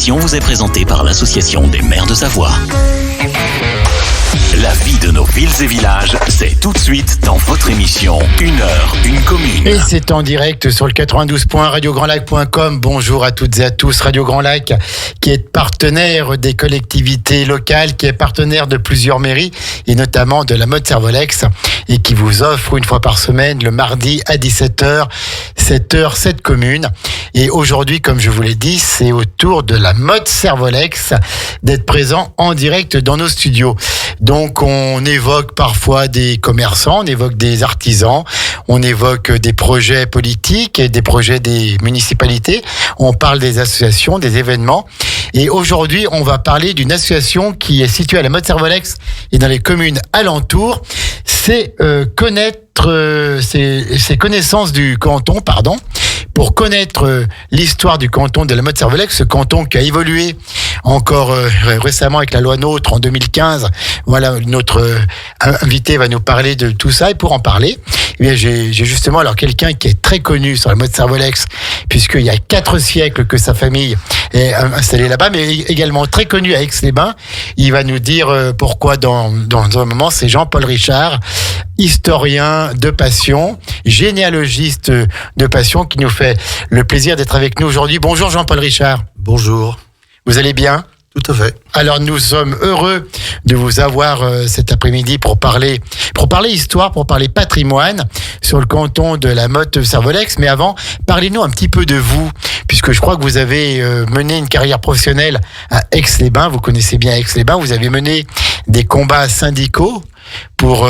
émission vous est présentée par l'Association des maires de Savoie. La vie de nos villes et villages, c'est tout de suite dans votre émission 1 heure, une commune. Et c'est en direct sur le 92.radiograndlac.com. Bonjour à toutes et à tous. Radio Grand Lac, qui est partenaire des collectivités locales, qui est partenaire de plusieurs mairies, et notamment de la Motte Servolex, et qui vous offre une fois par semaine, le mardi à 17h, 7h, 7 communes. Et aujourd'hui, comme je vous l'ai dit, c'est au tour de la Motte Servolex d'être présent en direct dans nos studios. Donc, on évoque parfois des commerçants, on évoque des artisans, on évoque des projets politiques et des projets des municipalités. On parle des associations, des événements. Et aujourd'hui, on va parler d'une association qui est située à la Motte Servolex et dans les communes alentours. C'est ses connaissances du canton, pour connaître l'histoire du canton de la Motte Servolex, ce canton qui a évolué encore récemment avec la loi NOTRe en 2015. Voilà, notre invité va nous parler de tout ça. Et pour en parler, eh bien, j'ai justement alors quelqu'un qui est très connu sur la Motte Servolex, puisqu'il y a 4 siècles que sa famille est installée là-bas, mais également très connu à Aix-les-Bains. Il va nous dire pourquoi dans un moment. C'est Jean-Paul Richard, historien de passion, généalogiste de passion, qui nous fait le plaisir d'être avec nous aujourd'hui. Bonjour Jean-Paul Richard. Bonjour. Vous allez bien ? Tout à fait. Alors nous sommes heureux de vous avoir cet après-midi pour parler histoire, pour parler patrimoine sur le canton de la Motte Servolex. Mais avant, parlez-nous un petit peu de vous, puisque je crois que vous avez mené une carrière professionnelle à Aix-les-Bains. Vous connaissez bien Aix-les-Bains. Vous avez mené des combats syndicaux pour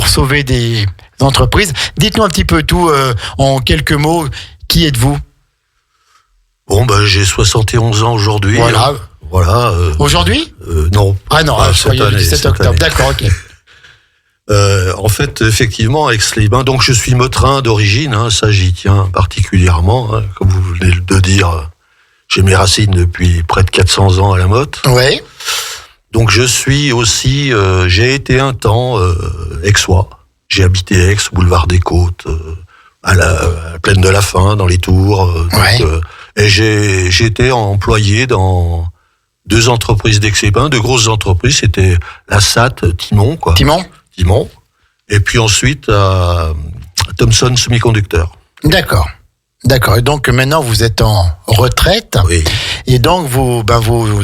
sauver des entreprises. Dites-nous un petit peu tout en quelques mots. Qui êtes-vous ? Bon, j'ai 71 ans aujourd'hui. Voilà. Aujourd'hui ? Non. Ah non, soyez le 17 octobre. D'accord, ok. En fait, effectivement, Aix-les-Bains, donc je suis motrin d'origine, ça j'y tiens particulièrement. Comme vous venez de dire, j'ai mes racines depuis près de 400 ans à la Motte. Oui. Donc je suis aussi, j'ai été un temps aixois. J'ai habité Aix, boulevard des Côtes, à la plaine de la Fin, dans les Tours. Et j'ai été employé dans 2 entreprises d'Aix-les-Bains, 2 grosses entreprises. C'était la SAT, Timon, quoi. Timon. Et puis ensuite, à Thomson Semiconducteur. D'accord. Et donc maintenant vous êtes en retraite. Oui. Et donc vous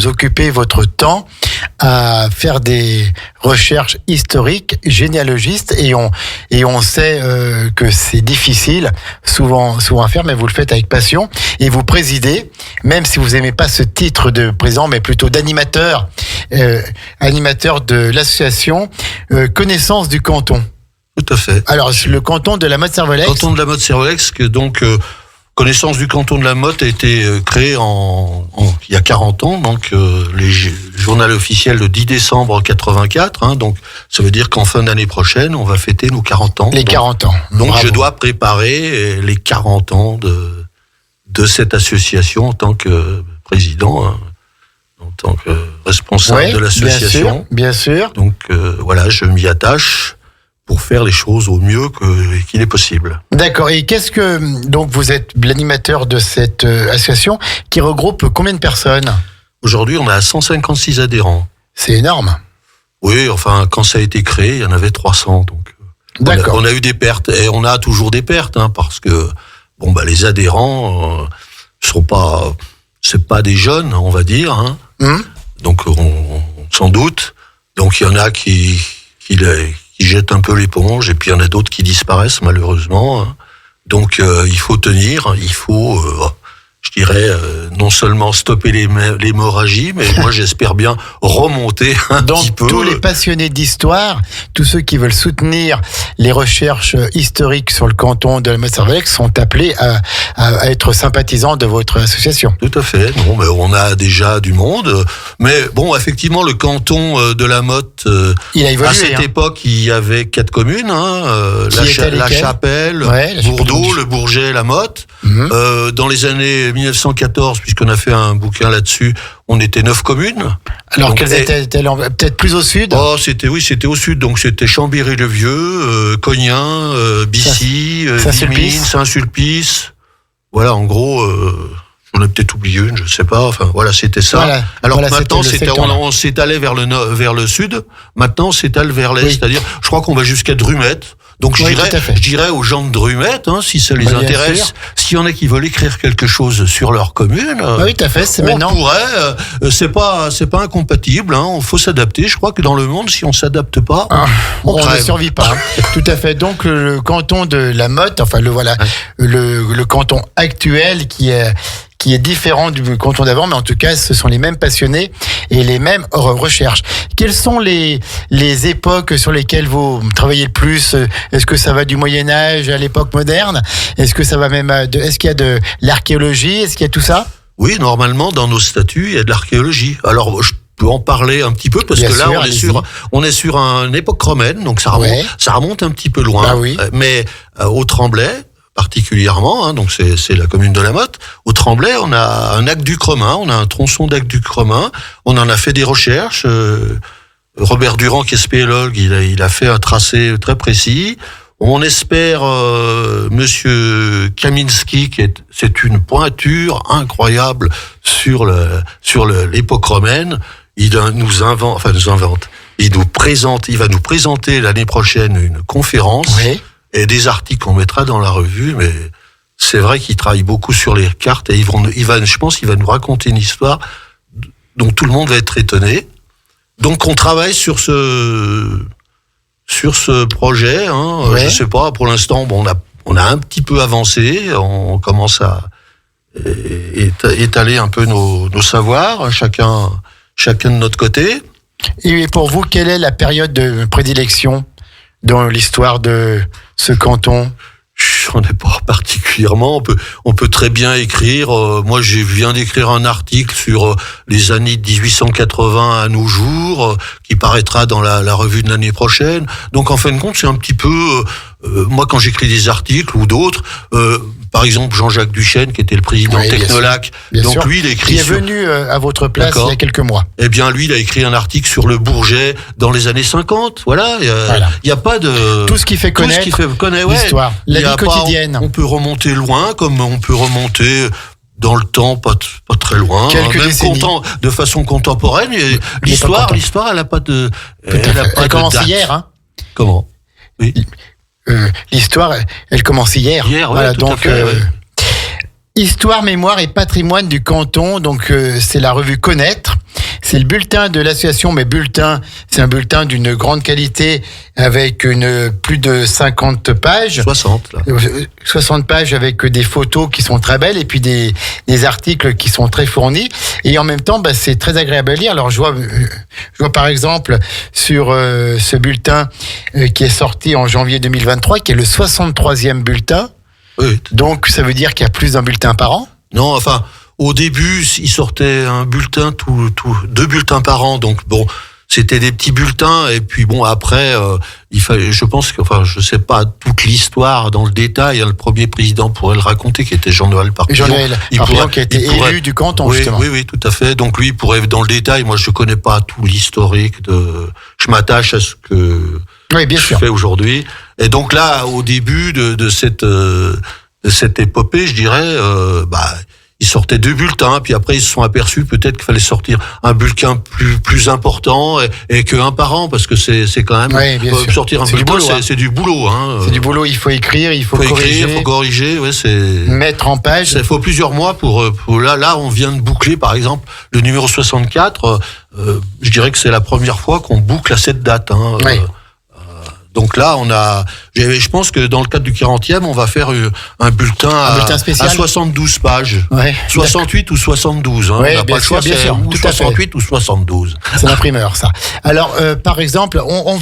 occupez votre temps à faire des recherches historiques, généalogistes, et on sait que c'est difficile souvent à faire, mais vous le faites avec passion. Et vous présidez, même si vous aimez pas ce titre de président, mais plutôt d'animateur, animateur de l'association Connaissance du canton. Tout à fait. Alors le canton de la Motte Servolex. Canton de la Motte Servolex, que donc Connaissance du canton de la Motte a été créé il y a 40 ans, donc le journal officiel le 10 décembre 84, donc ça veut dire qu'en fin d'année prochaine, on va fêter nos 40 ans. Les 40 ans. Donc Bravo. je dois préparer les 40 ans de cette association en tant que président, en tant que responsable de l'association. Bien sûr. Donc voilà, je m'y attache pour faire les choses au mieux qu'il est possible. D'accord. Et donc vous êtes l'animateur de cette association qui regroupe combien de personnes ? Aujourd'hui, on a 156 adhérents. C'est énorme. Oui, enfin, quand ça a été créé, il y en avait 300. Donc, d'accord. On a eu des pertes, et on a toujours des pertes, parce que les adhérents c'est pas des jeunes, on va dire. Donc, on s'en doute. Donc, il y en a qui jettent un peu l'éponge, et puis il y en a d'autres qui disparaissent malheureusement. Donc il faut tenir, il faut, je dirais, non seulement stopper l'hémorragie, mais moi j'espère bien remonter un donc, petit peu. Tous les passionnés d'histoire, tous ceux qui veulent soutenir les recherches historiques sur le canton de la Motte Servolex sont appelés à être sympathisants de votre association. Tout à fait. Non, mais on a déjà du monde. Mais bon, effectivement, le canton de la Motte, il a évolué, à cette époque, il y avait 4 communes. La Chapelle, Bourdeau, le Bourget, la Motte. Dans les années 1914, puisqu'on a fait un bouquin là-dessus, on était 9 communes. Alors donc, quelles étaient-elles peut-être plus au sud ? C'était au sud. Donc c'était Chambéry-le-Vieux, Cognin, Bissy, Vimines, Saint-Sulpice. Voilà, en gros, J'en ai peut-être oublié une, je sais pas. Enfin, voilà, c'était ça. Voilà. Alors Voilà, maintenant, on s'étalait vers le sud. Maintenant, on s'étale vers l'est. C'est-à-dire, je crois qu'on va jusqu'à Drumette. Donc, je dirais aux gens de Drumette, si ça les intéresse, s'il y en a qui veulent écrire quelque chose sur leur commune, oui, tout à fait, c'est on maintenant. pourrait, c'est pas incompatible, il faut s'adapter. Je crois que dans le monde, si on s'adapte pas, on ne survit pas. Tout à fait. Donc, le canton de la Motte, enfin, le canton actuel qui est différent du canton d'avant, mais en tout cas, ce sont les mêmes passionnés et les mêmes recherches. Quelles sont les époques sur lesquelles vous travaillez le plus? Est-ce que ça va du Moyen-Âge à l'époque moderne? Est-ce que ça va même est-ce qu'il y a de l'archéologie? Est-ce qu'il y a tout ça? Oui, normalement, dans nos statuts, il y a de l'archéologie. Alors, je peux en parler un petit peu, parce que là, on est sur une époque romaine, donc ça remonte un petit peu loin. Ah oui. Mais au Tremblay, particulièrement, donc c'est la commune de la Motte. Au Tremblay, on a un aqueduc romain, on a un tronçon d'aqueduc romain, on en a fait des recherches. Robert Durand, qui est spéléologue, il a fait un tracé très précis. On espère Monsieur Kaminski, c'est une pointure incroyable sur l'époque romaine. Il va nous présenter l'année prochaine une conférence. Oui. Et des articles qu'on mettra dans la revue, mais c'est vrai qu'il travaille beaucoup sur les cartes et je pense qu'il va nous raconter une histoire dont tout le monde va être étonné. Donc on travaille sur ce projet. Je sais pas, pour l'instant, on a un petit peu avancé, on commence à étaler un peu nos savoirs, chacun de notre côté. Et pour vous, quelle est la période de prédilection dans l'histoire de ce canton? J'en ai pas particulièrement. On peut très bien écrire. Moi, je viens d'écrire un article sur les années 1880 à nos jours, qui paraîtra dans la revue de l'année prochaine. Donc, en fin de compte, c'est un petit peu... moi, quand j'écris des articles ou d'autres... par exemple, Jean-Jacques Duchesne, qui était le président de Technolac. Bien sûr. Lui, il a écrit... Qui est venu à votre place il y a quelques mois. Eh bien, lui, il a écrit un article sur le Bourget dans les années 50. Voilà. Il n'y a pas de... Tout ce qui fait connaître l'histoire, la vie quotidienne. On peut remonter loin, comme on peut remonter dans le temps, pas très loin. Quelques décennies. De façon contemporaine. L'histoire, elle n'a pas de... Elle commence hier, Comment? Oui. L'histoire, elle commence hier. Voilà, donc, tout à fait, Histoire, mémoire et patrimoine du canton. Donc, c'est la revue Connaître. C'est le bulletin de l'association, mais c'est un bulletin d'une grande qualité avec plus de 50 pages. 60, là. 60 pages avec des photos qui sont très belles et puis des articles qui sont très fournis. Et en même temps, c'est très agréable à lire. Alors, je vois par exemple sur ce bulletin qui est sorti en janvier 2023, qui est le 63e bulletin. Oui. Donc, ça veut dire qu'il y a plus d'un bulletin par an? Non, enfin... Au début, il sortait un bulletin, 2 bulletins par an. Donc bon, c'était des petits bulletins. Et puis bon, après, il fallait. Je pense que, je sais pas toute l'histoire dans le détail. Le premier président pourrait le raconter, qui était Jean-Noël Parpillon. Jean-Noël Parpillon, qui était élu du canton, justement. Oui, tout à fait. Donc lui, il pourrait dans le détail. Moi, je connais pas tout l'historique je m'attache à ce que je fais aujourd'hui. Et donc là, au début de cette épopée, je dirais, ils sortaient 2 bulletins, puis après ils se sont aperçus peut-être qu'il fallait sortir un bulletin plus important et qu'un par an, parce que c'est quand même sortir un bulletin, c'est du boulot. C'est du boulot, il faut écriire, il faut corriger, mettre en page. Il faut plusieurs mois pour là on vient de boucler par exemple le numéro 64. Je dirais que c'est la première fois qu'on boucle à cette date. Donc là, je pense que dans le cadre du 40e, on va faire un bulletin spécial à 72 pages. 68 ou 72. On n'a pas le choix, c'est 68 ou 72. C'est l'imprimeur, ça. Alors, par exemple, on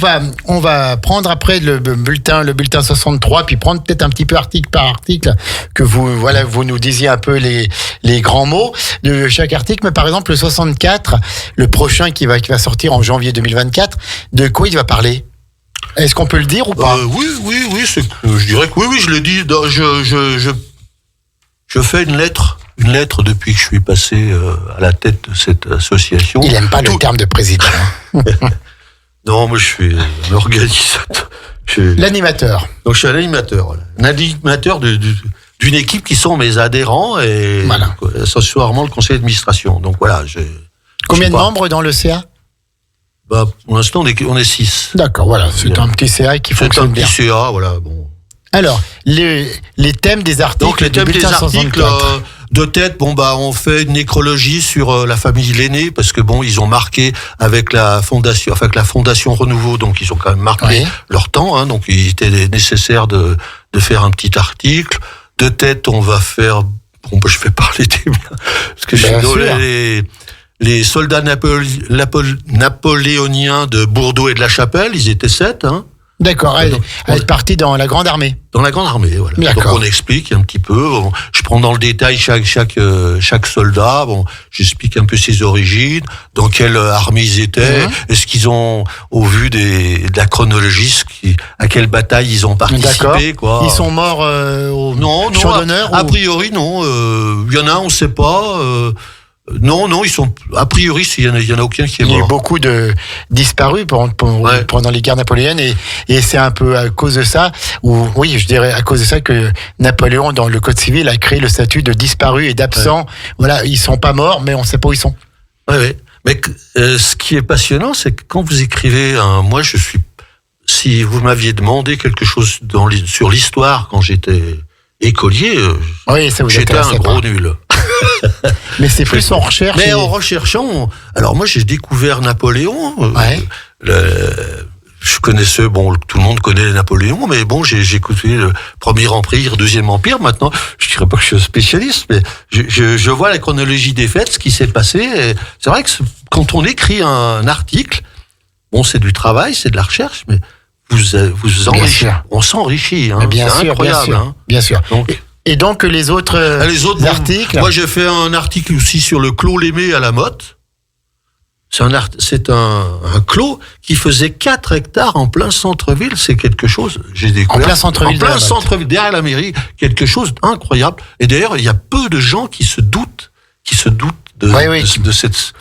va prendre après le bulletin 63, puis prendre peut-être un petit peu article par article, que vous nous disiez un peu les grands mots de chaque article. Mais par exemple, le 64, le prochain qui va sortir en janvier 2024, de quoi il va parler? Est-ce qu'on peut le dire ou pas? Oui, je dirais que oui, je l'ai dit. Je fais une lettre depuis que je suis passé à la tête de cette association. Il n'aime pas le terme de président. Non, moi je suis un organisateur. L'animateur. Donc je suis un animateur. Un animateur d'une équipe qui sont mes adhérents et accessoirement le conseil d'administration. Donc voilà. Combien de membres dans le CA? Pour l'instant, on est 6. D'accord, voilà. C'est un petit CA qui fonctionne bien. C'est un petit CA, voilà. Bon. Alors, les thèmes des articles. Donc les thèmes des articles de tête, on fait une nécrologie sur la famille Lenné parce que ils ont marqué avec la fondation Renouveau, donc ils ont quand même marqué leur temps, hein, donc il était nécessaire de faire un petit article. De tête, on va faire, je vais parler des miens parce que les soldats napoléoniens de Bourdeaux et de la Chapelle, ils étaient 7, hein. D'accord, elle est partie dans la Grande Armée. Dans la Grande Armée, voilà. D'accord. Donc on explique un petit peu. Je prends dans le détail chaque soldat. J'explique un peu ses origines, dans quelle armée ils étaient, est-ce qu'ils ont, au vu de la chronologie, à quelle bataille ils ont participé, quoi. Ils sont morts au champ d'honneur. A priori, non. Il y en a, on ne sait pas. Non, ils sont, a priori, il y en a aucun qui est mort. Il y a eu beaucoup de disparus pendant les guerres napoléoniennes et c'est un peu à cause de ça, je dirais à cause de ça que Napoléon, dans le Code civil, a créé le statut de disparu et d'absent. Ouais. Voilà, ils sont pas morts, mais on sait pas où ils sont. Oui. Mais ce qui est passionnant, c'est que quand vous écrivez si vous m'aviez demandé quelque chose sur l'histoire quand j'étais écolier, j'étais un gros nul. Mais c'est plus en recherche. Mais en recherchant, alors moi j'ai découvert Napoléon. Je connaissais, tout le monde connaît Napoléon, mais j'ai écouté le Premier Empire, Deuxième Empire. Maintenant, je dirais pas que je suis un spécialiste, mais je vois la chronologie des faits, ce qui s'est passé. Et c'est vrai que quand on écrit un article, c'est du travail, c'est de la recherche, mais vous enrichissez. On s'enrichit, hein. C'est incroyable. Bien sûr. Et donc les autres articles. Moi j'ai fait un article aussi sur le clos Lémé à la Motte. C'est un clos qui faisait 4 hectares en plein centre-ville. C'est quelque chose. J'ai découvert. En plein centre-ville. En plein centre-ville, derrière la mairie, quelque chose d'incroyable. Et d'ailleurs, il y a peu de gens qui se doutent de cette.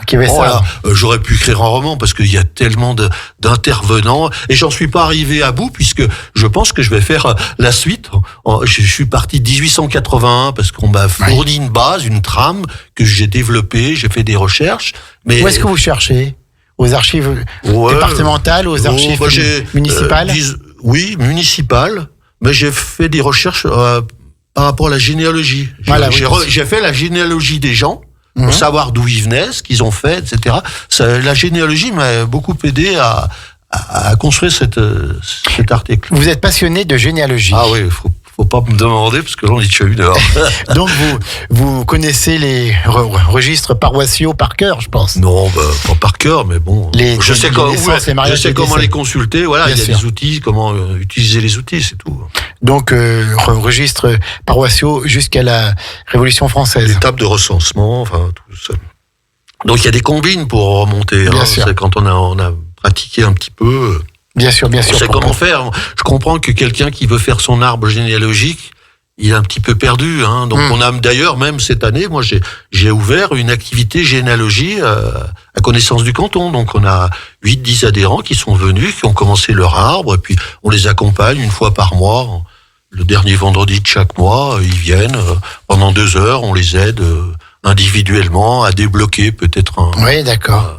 J'aurais pu écrire un roman parce qu'il y a tellement d'intervenants et j'en suis pas arrivé à bout puisque je pense que je vais faire la suite. Je suis parti de 1881 parce qu'on m'a fourni une base, une trame que j'ai développée, j'ai fait des recherches. Mais où est-ce que vous cherchez? Aux archives départementales, aux archives municipales? Oui, municipales. Mais j'ai fait des recherches par rapport à la généalogie. J'ai fait la généalogie des gens. Pour savoir d'où ils venaient, ce qu'ils ont fait, etc. La généalogie m'a beaucoup aidé à construire cet article. Vous êtes passionné de généalogie. Ah oui, faut pas me demander parce que là on est déjà 1 heure. Donc vous connaissez les registres paroissiaux par cœur, je pense. Non, pas par cœur, mais je sais comment les consulter. Voilà, il y a des outils, comment utiliser les outils, c'est tout. Donc registres paroissiaux jusqu'à la Révolution française. L'étape de recensement, tout ça. Donc il y a des combines pour remonter. Bien sûr. C'est quand on a pratiqué un petit peu. Bien sûr. On sait comment faire. Je comprends que quelqu'un qui veut faire son arbre généalogique, il est un petit peu perdu. Hein. Donc on a d'ailleurs, même cette année, moi j'ai ouvert une activité généalogie à connaissance du canton. Donc on a 8-10 adhérents qui sont venus, qui ont commencé leur arbre, et puis on les accompagne une fois par mois. Le dernier vendredi de chaque mois, ils viennent pendant 2 heures, on les aide individuellement à débloquer peut-être un... Oui, d'accord.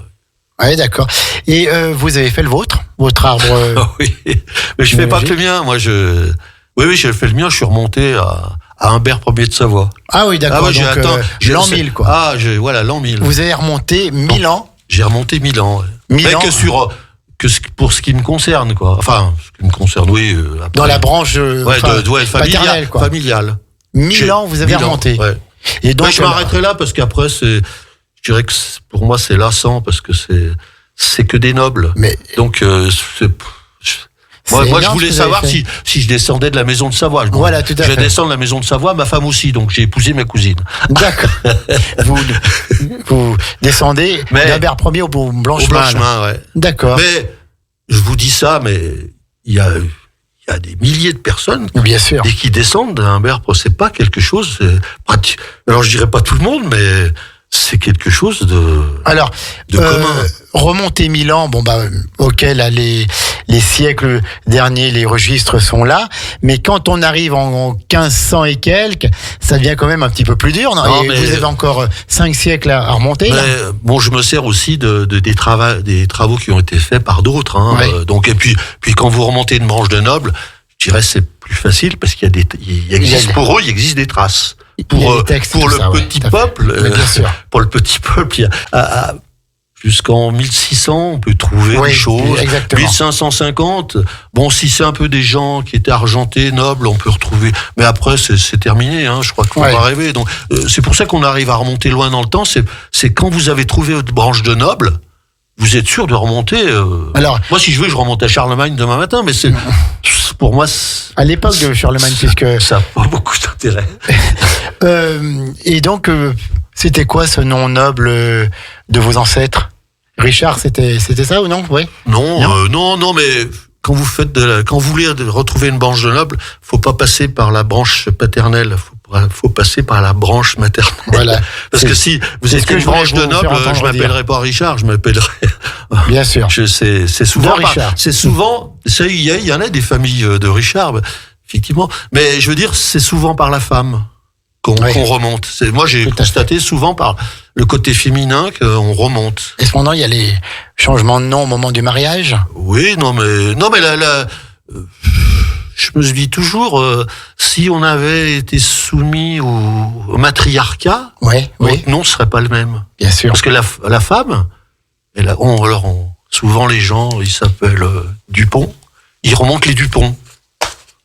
Et vous avez fait votre arbre... Oui, mais je fais pas que le mien. Moi, Oui, j'ai fait le mien. Je suis remonté à Humbert Ier de Savoie. Ah oui, d'accord. J'ai l'an 1000, quoi. Voilà, l'an 1000. Vous avez remonté 1000 ans. J'ai remonté 1000 ans. 1000 ans. Pour ce qui me concerne, quoi. Enfin, ce qui me concerne, oui. Après, dans la branche paternelle, quoi. Familiale. 1000 ans, vous avez remonté. Ouais. Et donc, je m'arrêterai là parce qu'après, je dirais que pour moi, c'est lassant parce que c'est que des nobles. Mais donc, moi, je voulais savoir si je descendais de la maison de Savoie. Voilà, tout à fait. Je descends de la maison de Savoie, ma femme aussi, donc j'ai épousé ma cousine. D'accord. vous descendez d'Humbert Ier au Blanchemin. Au Blanchemin, ouais. D'accord. Mais je vous dis ça, mais il y a des milliers de personnes qui descendent d'Humbert. C'est pas quelque chose. Alors je dirais pas tout le monde, mais c'est quelque chose de commun. Remonter 1000 ans, auquel les siècles derniers, les registres sont là, mais quand on arrive en 1500 et quelques, ça devient quand même un petit peu plus dur, non? Et vous avez encore 5 siècles à remonter. Bon, je me sers aussi des travaux qui ont été faits par d'autres. Hein, ouais. Donc, et puis quand vous remontez une branche de nobles, je dirais c'est plus facile parce qu'il pour eux, il existe des traces. Pour le petit peuple, pour le petit peuple, jusqu'en 1600, on peut trouver des choses. Exactement. 1550, si c'est un peu des gens qui étaient argentés, nobles, on peut retrouver. Mais après, c'est terminé, hein, je crois qu'on va rêver. Donc, c'est pour ça qu'on arrive à remonter loin dans le temps. C'est quand vous avez trouvé votre branche de nobles, vous êtes sûr de remonter. Alors, moi, si je veux, je remonte à Charlemagne demain matin, mais pour moi, à l'époque de Charlemagne, puisque ça n'a pas beaucoup d'intérêt. Et donc, c'était quoi ce nom noble de vos ancêtres? Richard, c'était ça ou non? Oui. Non, mais quand vous voulez retrouver une branche de noble, faut pas passer par la branche paternelle, faut passer par la branche maternelle. Voilà. Parce que si vous êtes une branche de noble, je m'appellerai pas Richard, je m'appellerai. Bien sûr. C'est souvent Richard. C'est souvent. Il y en a des familles de Richard, effectivement. Mais je veux dire, c'est souvent par la femme qu'on remonte. Moi, j'ai constaté souvent par le côté féminin qu'on remonte. Et cependant, il y a les changements de nom au moment du mariage. Oui, non, mais là, je me dis toujours, si on avait été soumis au matriarcat, notre nom serait pas le même. Bien sûr. Parce que la femme, souvent les gens, ils s'appellent Dupont, ils remontent les Dupont.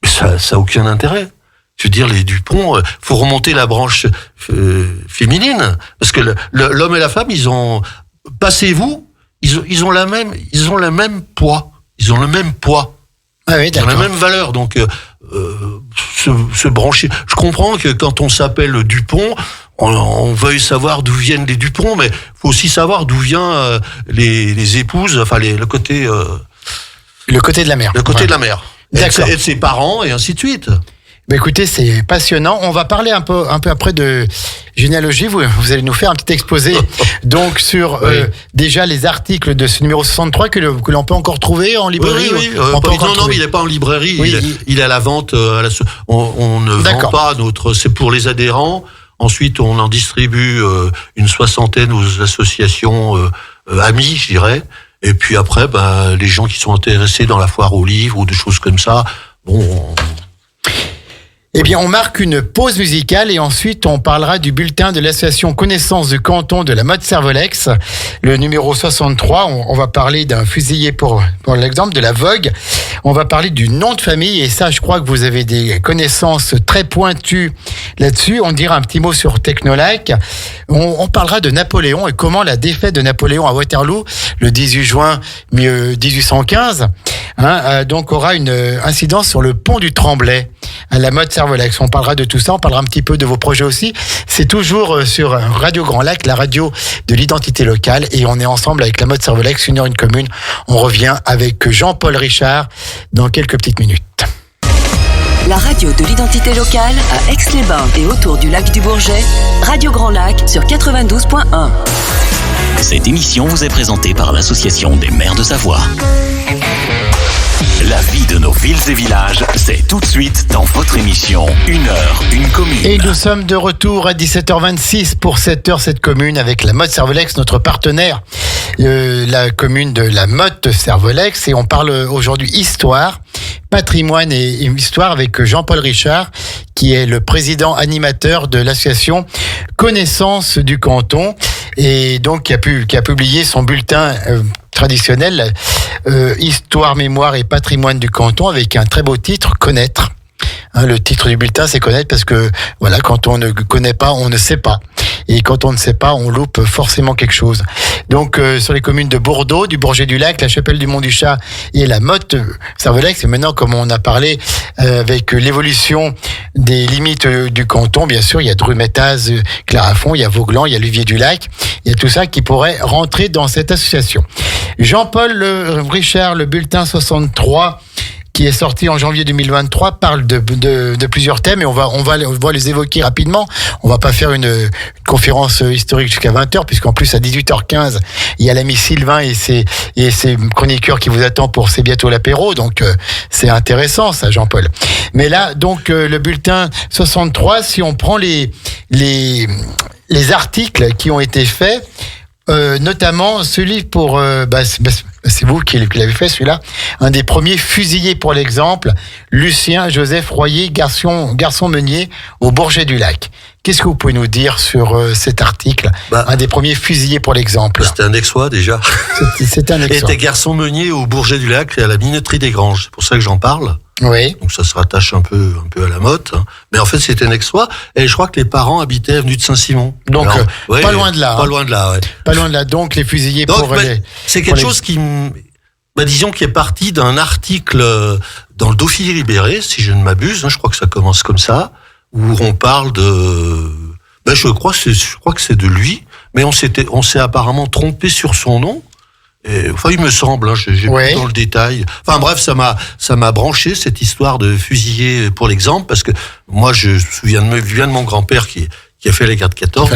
Mais ça a aucun intérêt. Je veux dire, les Dupont, faut remonter la branche féminine, parce que l'homme et la femme, ils ont le même poids, ils ont le même poids, ils ont la même valeur. Donc, se brancher. Je comprends que quand on s'appelle Dupont, on veuille savoir d'où viennent les Dupont, mais faut aussi savoir d'où vient les épouses, enfin le côté. Le côté de la mère. Le côté de la mère. Et de ses parents et ainsi de suite. Écoutez, c'est passionnant. On va parler un peu après de généalogie. Vous allez nous faire un petit exposé donc sur déjà les articles de ce numéro 63 que l'on peut encore trouver en librairie. Oui. Non, il n'est pas en librairie. Il est à la vente. On ne vend pas c'est pour les adhérents. Ensuite, on en distribue une 60aine aux associations amies, je dirais. Et puis après, les gens qui sont intéressés dans la foire aux livres ou des choses comme ça, Eh bien, on marque une pause musicale et ensuite on parlera du bulletin de l'association Connaissance du canton de la Motte Servolex, le numéro 63. On va parler d'un fusillé pour l'exemple, de la Vogue. On va parler du nom de famille et ça, je crois que vous avez des connaissances très pointues là-dessus. On dira un petit mot sur Technolac. On parlera de Napoléon et comment la défaite de Napoléon à Waterloo, le 18 juin 1815, donc aura une incidence sur le pont du Tremblay à la Motte Servolex. On parlera de tout ça, on parlera un petit peu de vos projets aussi. C'est toujours sur Radio Grand Lac, la radio de l'identité locale, et on est ensemble avec la Motte Servolex, 1 heure 1 commune. On revient avec Jean-Paul Richard dans quelques petites minutes. La radio de l'identité locale à Aix-les-Bains et autour du lac du Bourget, Radio Grand Lac sur 92.1. Cette émission vous est présentée par l'Association des maires de Savoie. La vie de nos villes et villages, c'est tout de suite dans votre émission 1 heure, 1 commune. Et nous sommes de retour à 17h26 pour 7 heures, cette commune avec la Motte Servolex, notre partenaire, la commune de la Motte Servolex. Et on parle aujourd'hui histoire, patrimoine et histoire avec Jean-Paul Richard, qui est le président animateur de l'association Connaissance du canton. Et donc qui a publié son bulletin traditionnel, Histoire, mémoire et patrimoine du canton, avec un très beau titre, Connaître. Le titre du bulletin, c'est Connaître, parce que voilà, quand on ne connaît pas, on ne sait pas. Et quand on ne sait pas, on loupe forcément quelque chose. Donc, sur les communes de Bourdeau, du Bourget-du-Lac, la Chapelle du Mont-du-Chat et la Motte Servolex, et maintenant, comme on a parlé, avec l'évolution des limites du canton, bien sûr, il y a Drumettaz, Clarafond, il y a Vauglan, il y a Luvier-du-Lac, il y a tout ça qui pourrait rentrer dans cette association. Jean-Paul Richard, le bulletin 63, qui est sorti en janvier 2023, parle de plusieurs thèmes et on va les évoquer rapidement. On va pas faire une conférence historique jusqu'à 20h, puisqu'en plus à 18h15, il y a l'ami Sylvain et ses chroniqueurs qui vous attendent pour C'est bientôt l'apéro, donc c'est intéressant ça, Jean-Paul. Mais là, donc le bulletin 63, si on prend les articles qui ont été faits, notamment celui pour c'est vous qui l'avez fait, celui-là, un des premiers fusillés pour l'exemple, Lucien Joseph Royer, garçon meunier au Bourget du Lac. Qu'est-ce que vous pouvez nous dire sur cet article, un des premiers fusillés pour l'exemple? C'était un Aixois déjà. C'était un Aixois. Il était garçon meunier au Bourget du Lac, à la minoterie des Granges. C'est pour ça que j'en parle. Oui. Donc ça se rattache un peu à la motte. Mais en fait, c'était un Aixois. Et je crois que les parents habitaient avenue de Saint-Simon. Donc, pas loin de là. Pas loin de là, ouais. Pas loin de là. Donc, les fusillés c'est quelque chose qui, disons, qui est parti d'un article dans le Dauphiné libéré, si je ne m'abuse. Je crois que ça commence comme ça, où on parle de... je crois que c'est de lui. Mais on s'est apparemment trompé sur son nom. Et, enfin, il me semble, j'ai plus dans le détail. Enfin bref, ça m'a branché cette histoire de fusiller pour l'exemple, parce que moi je me souviens de mon grand-père qui a fait la guerre de 14.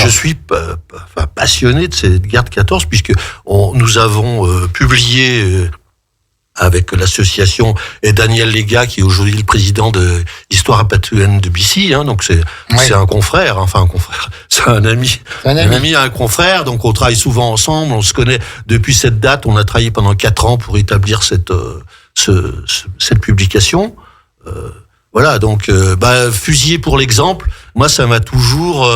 Je suis passionné de cette guerre de 14, puisque nous avons publié avec l'association et Daniel Légat, qui est aujourd'hui le président de l'histoire apathuenne de Bissy, donc c'est un confrère, c'est un ami, un confrère, donc on travaille souvent ensemble, on se connaît depuis cette date, on a travaillé pendant 4 ans pour établir cette publication. Voilà, donc fusiller pour l'exemple, moi ça m'a toujours...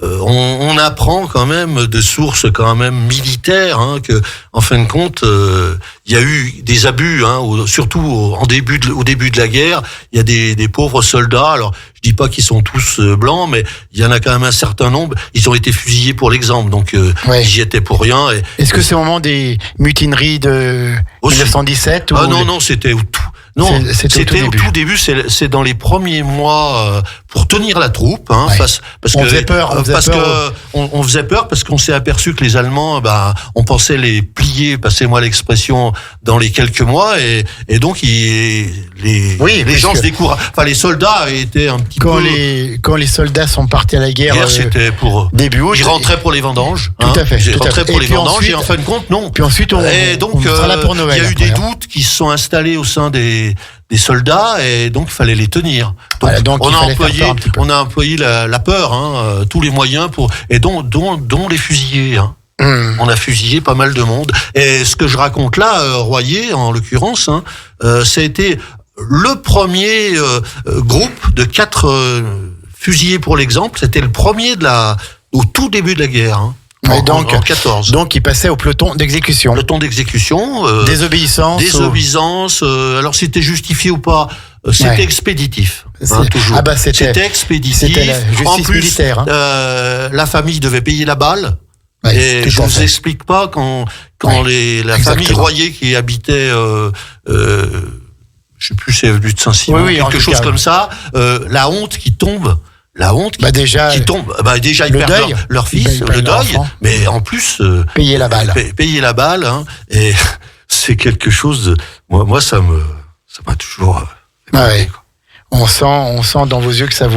on apprend quand même de sources quand même militaires que, en fin de compte, il y a eu des abus, surtout au début de la guerre. Il y a des pauvres soldats. Alors, je dis pas qu'ils sont tous blancs, mais il y en a quand même un certain nombre. Ils ont été fusillés pour l'exemple, donc j'y étais pour rien. Est-ce que c'est au moment des mutineries de 1917 Non, c'était tout. Non, c'était au tout début. C'est dans les premiers mois pour tenir la troupe, parce on faisait peur. On faisait peur parce qu'on s'est aperçu que les Allemands, on pensait les plier, passez-moi l'expression, dans les quelques mois, et donc les gens se découragent. Enfin, les soldats étaient un petit peu. Quand les soldats sont partis à la guerre, c'était pour début août. Ils rentraient pour les vendanges. Tout à fait. Ils rentraient pour les vendanges, et en fin de compte, non. Puis ensuite, on sera là pour Noël. Il y a eu des doutes qui se sont installés au sein des soldats, et donc il fallait les tenir. Donc on a employé la peur, tous les moyens dont les fusillés. On a fusillé pas mal de monde. Et ce que je raconte là, Royer en l'occurrence, ça a été le premier groupe de 4 fusillés pour l'exemple. C'était le premier au tout début de la guerre. En 14. Donc, il passait au peloton d'exécution. Peloton d'exécution. Désobéissance. Alors, c'était justifié ou pas, c'était expéditif. Toujours. C'était expéditif. C'était la justice militaire. La famille devait payer la balle. Ouais, et je vous explique pas quand la famille Royer qui habitait, je sais plus, c'est avenue de Saint-Simon, quelque chose comme ça, la honte qui tombe. Qui tombe. Déjà, ils perdent leur fils, le deuil, mais en plus... payer la balle. Payer la balle, et c'est quelque chose de... Moi, ça m'a toujours... On sent dans vos yeux que ça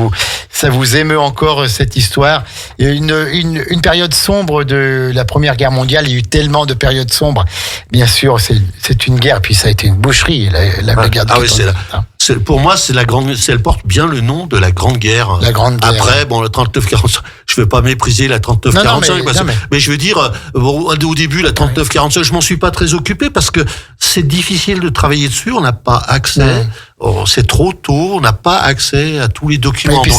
vous émeut encore, cette histoire. Il y a une période sombre de la Première Guerre mondiale. Il y a eu tellement de périodes sombres. Bien sûr, c'est une guerre, puis ça a été une boucherie, la guerre de 14. Pour moi, elle porte bien le nom de la Grande Guerre. La Grande Guerre. Après, la 39-45, je ne vais pas mépriser la 39-45, mais je veux dire, au début, la 39-45, je m'en suis pas très occupé parce que c'est difficile de travailler dessus, on n'a pas accès. C'est trop tôt, on n'a pas accès à tous les documents. Et puis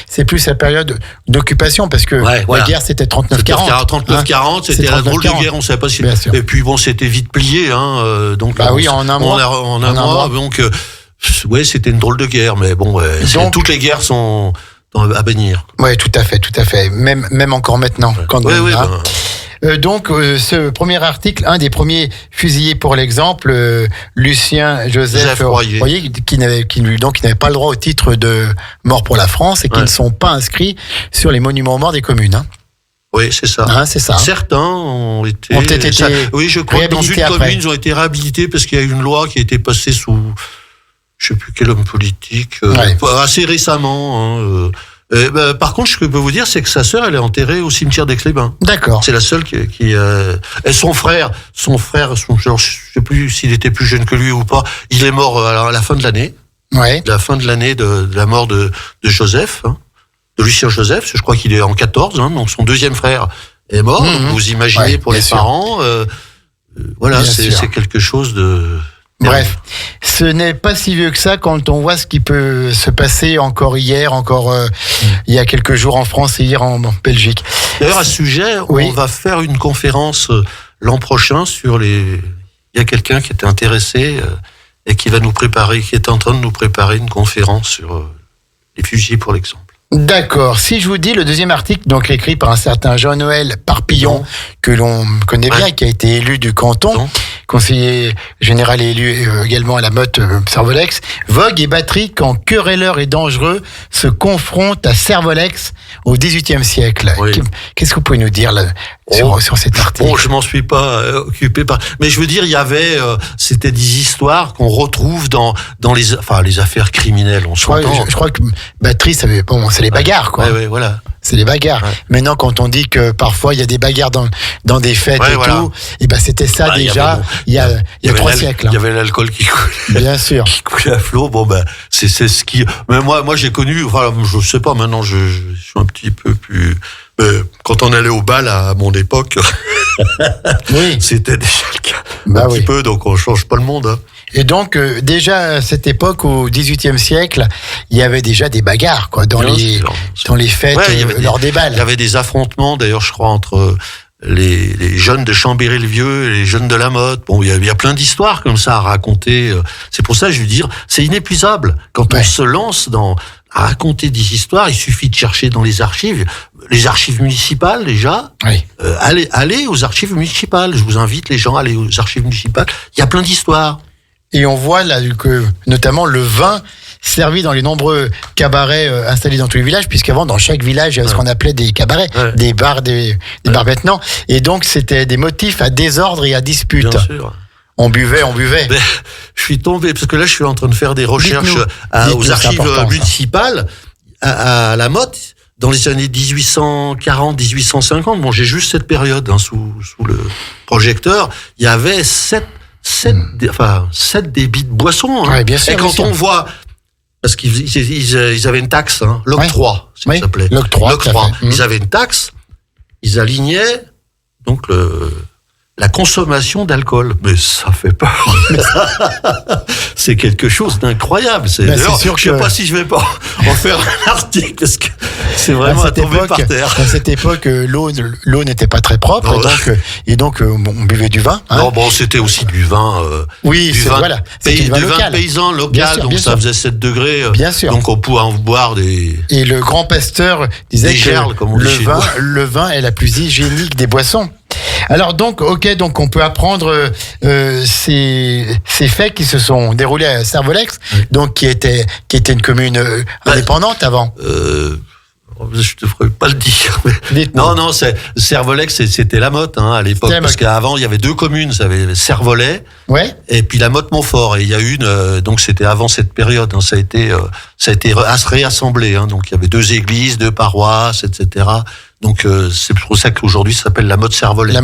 c'est plus la période d'occupation, parce que la guerre c'était 39-40. 39-40, c'était la drôle de guerre, on ne savait pas si. Et puis c'était vite plié, donc. En un mois. En un mois, donc. C'était une drôle de guerre, mais bon, toutes les guerres sont à bénir. Oui, tout à fait. Même encore maintenant. Donc, ce premier article, un des premiers fusillés pour l'exemple, Lucien Joseph Royer, qui n'avait pas le droit au titre de mort pour la France et qui ne sont pas inscrits sur les monuments aux morts des communes. Oui, c'est ça. Hein, c'est ça. Certains ont été oui, je crois que dans une après. commune, ils ont été réhabilités parce qu'il y a une loi qui a été passée sous, je sais plus quel homme politique, assez récemment. Hein, par contre, ce que je peux vous dire, c'est que sa sœur, elle est enterrée au cimetière d'Aix-les-Bains. D'accord. C'est la seule qui et son frère, genre, je sais plus s'il était plus jeune que lui ou pas. Il est mort à la fin de l'année. Ouais. La fin de l'année de la mort de Joseph, hein, de Lucien Joseph. Je crois qu'il est en 14, hein, donc son deuxième frère est mort. Donc vous imaginez pour les parents, voilà, c'est quelque chose de. Bref, ce n'est pas si vieux que ça quand on voit ce qui peut se passer encore hier, il y a quelques jours en France et hier en Belgique. D'ailleurs, à ce sujet, on va faire une conférence l'an prochain sur il y a quelqu'un qui était intéressé et qui va nous préparer, qui est en train de nous préparer une conférence sur les fusillés pour l'exemple. D'accord. Si je vous dis le deuxième article, donc écrit par un certain Jean-Noël Parpillon, que l'on connaît bien, qui a été élu du canton, conseiller général et élu également à la Motte Servolex, Vogue et Batterie, quand querelleur et dangereux se confrontent à Servolex au XVIIIe siècle. Oui. Qu'est-ce que vous pouvez nous dire là, sur cet article? Bon, je m'en suis pas occupé mais je veux dire, il y avait, c'était des histoires qu'on retrouve dans les affaires criminelles. Je crois que Batterie, c'est les bagarres, quoi. Ouais, voilà. C'est les bagarres. Ouais. Maintenant, quand on dit que parfois il y a des bagarres dans des fêtes tout, et ben c'était ça déjà. Il y a 3 siècles. Il y avait l'alcool qui coulait. Bien sûr. Qui coulait à flot. Bon c'est ce qui. Mais moi j'ai connu. Enfin, je sais pas. Maintenant, je suis un petit peu plus. Quand on allait au bal à mon époque, c'était déjà le cas. Un petit peu. Donc on change pas le monde. Hein. Et donc, déjà à cette époque, au XVIIIe siècle, il y avait déjà des bagarres, quoi, dans les fêtes, lors des balles. Il y avait des affrontements, d'ailleurs, je crois, entre les jeunes de Chambéry-le-Vieux et les jeunes de la Motte. Bon, il y a plein d'histoires comme ça à raconter. C'est pour ça, je veux dire, c'est inépuisable. Quand on se lance à raconter des histoires, il suffit de chercher dans les archives municipales déjà. Oui. Allez aux archives municipales. Je vous invite les gens à aller aux archives municipales. Il y a plein d'histoires. Et on voit là que notamment le vin servi dans les nombreux cabarets installés dans tous les villages, puisqu'avant dans chaque village il y avait ce qu'on appelait des cabarets, des bars, des bars maintenant. Et donc c'était des motifs à désordre et à dispute. Bien sûr. On buvait. Mais, je suis tombé parce que là je suis en train de faire des recherches aux archives municipales à la Motte dans les années 1840-1850. Bon, j'ai juste cette période sous le projecteur. Il y avait 7 débits de boissons. Hein. Ouais, bien sûr, et quand on voit, parce qu'ils avaient une taxe, l'octroi, ça s'appelait. L'octroi. Ils avaient une taxe, ils alignaient donc la consommation d'alcool. Mais ça fait peur. C'est quelque chose d'incroyable. D'ailleurs, je ne sais pas si je vais pas en faire un article parce que c'est vraiment à tomber par terre. À cette époque, l'eau n'était pas très propre, donc on buvait du vin. Hein. Non, c'était aussi du vin. Vin paysan local, donc ça faisait 7 degrés. Bien sûr. Donc on pouvait en boire des. Et le grand pasteur disait que le vin est la plus hygiénique des boissons. Alors donc, donc on peut apprendre ces faits qui se sont déroulés à Servolex, donc qui était une commune indépendante avant. Je ne devrais pas le dire. Mais... Non, Servolex, c'était la Motte à l'époque. Parce qu'avant, il y avait 2 communes. Ça avait Servolex et puis la Motte-Montfort. Et il y a donc c'était avant cette période. Ça a été réassemblé. Donc il y avait 2 églises, 2 paroisses, etc. Donc c'est pour ça qu'aujourd'hui ça s'appelle la Motte-Servolex.